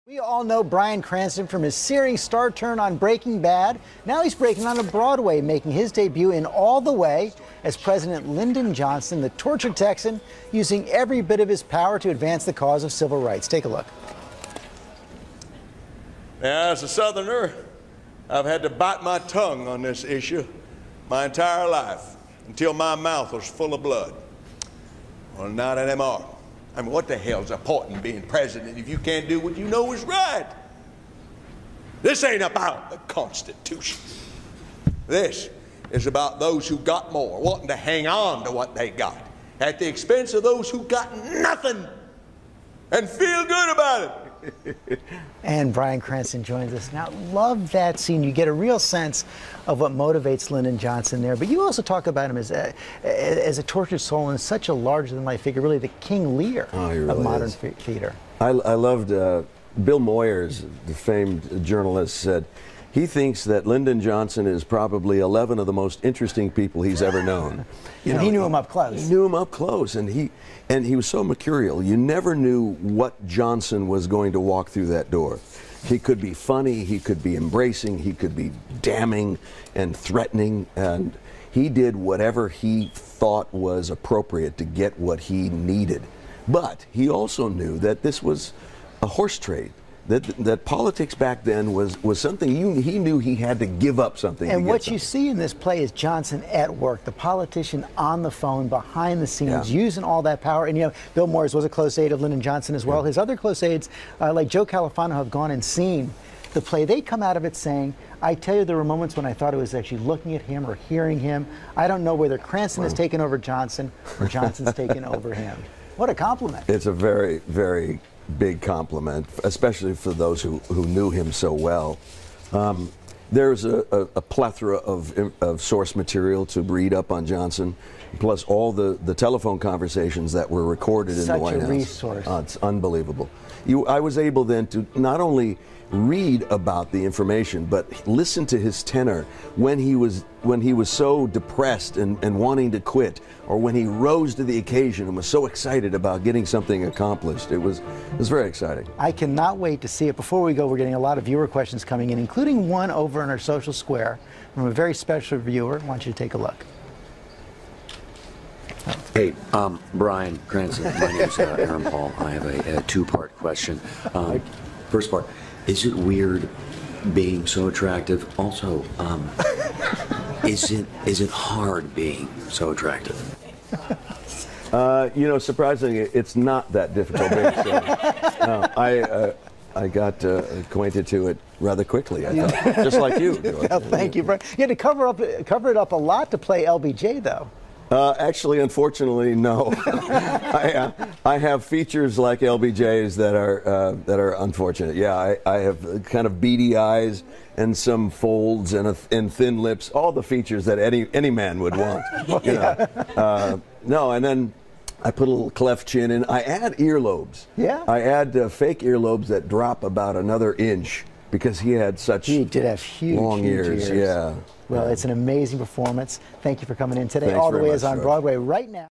We all know Bryan Cranston from his searing star turn on Breaking Bad. Now he's breaking on Broadway, making his debut in All the Way as President Lyndon Johnson, the tortured Texan, using every bit of his power to advance the cause of civil rights. Take a look. Now, as a Southerner, I've had to bite my tongue on this issue my entire life until my mouth was full of blood. Well, not anymore. I mean, what the hell's the point in being president if you can't do what you know is right? This ain't about the Constitution. This is about those who got more, wanting to hang on to what they got at the expense of those who got nothing and feel good about it. And Bryan Cranston joins us now. Love that scene. You get a real sense of what motivates Lyndon Johnson there. But you also talk about him as a tortured soul and such a larger-than-life figure, really the King Lear of modern theater. I loved Bill Moyers, the famed journalist, said he thinks that Lyndon Johnson is probably 11 of the most interesting people he's ever known. And he knew him up close. He knew him up close, and he was so mercurial. You never knew what Johnson was going to walk through that door. He could be funny, he could be embracing, he could be damning and threatening, and he did whatever he thought was appropriate to get what he needed. But he also knew that this was a horse trade. That politics back then was something he knew he had to give up something. And what you see in this play is Johnson at work, the politician on the phone, behind the scenes, using all that power. And, you know, Bill Moyers was a close aide of Lyndon Johnson as well. His other close aides, like Joe Califano, have gone and seen the play. They come out of it saying, I tell you, there were moments when I thought it was actually looking at him or hearing him. I don't know whether Cranston has taken over Johnson or Johnson's taken over him. What a compliment. It's a very, very big compliment, especially for those who knew him so well. There's a plethora of source material to read up on Johnson, plus all the telephone conversations that were recorded in the White House. Such a resource. It's unbelievable. I was able then to not only read about the information, but listen to his tenor when he was so depressed and wanting to quit, or when he rose to the occasion and was so excited about getting something accomplished. It was very exciting. I cannot wait to see it. Before we go, we're getting a lot of viewer questions coming in, including one over in our social square from a very special viewer. I want you to take a look. Hey, Bryan Cranston, my name's Aaron Paul. I have a two-part question. First part, is it weird being so attractive? Also, is it hard being so attractive? You know, surprisingly, it's not that difficult. I got acquainted to it rather quickly, I thought, just like you. Well, thank you, Bryan. You had to cover it up a lot to play LBJ, though. Actually, unfortunately, no. I have features like LBJ's that are unfortunate. Yeah, I have kind of beady eyes and some folds and thin lips. All the features that any man would want. You know. No, and then I put a little cleft chin in. I add earlobes. Yeah. I add fake earlobes that drop about another inch because he had such long ears. Yeah. Well, it's an amazing performance. Thank you for coming in today. Thanks All the Way very is much, on Broadway right now.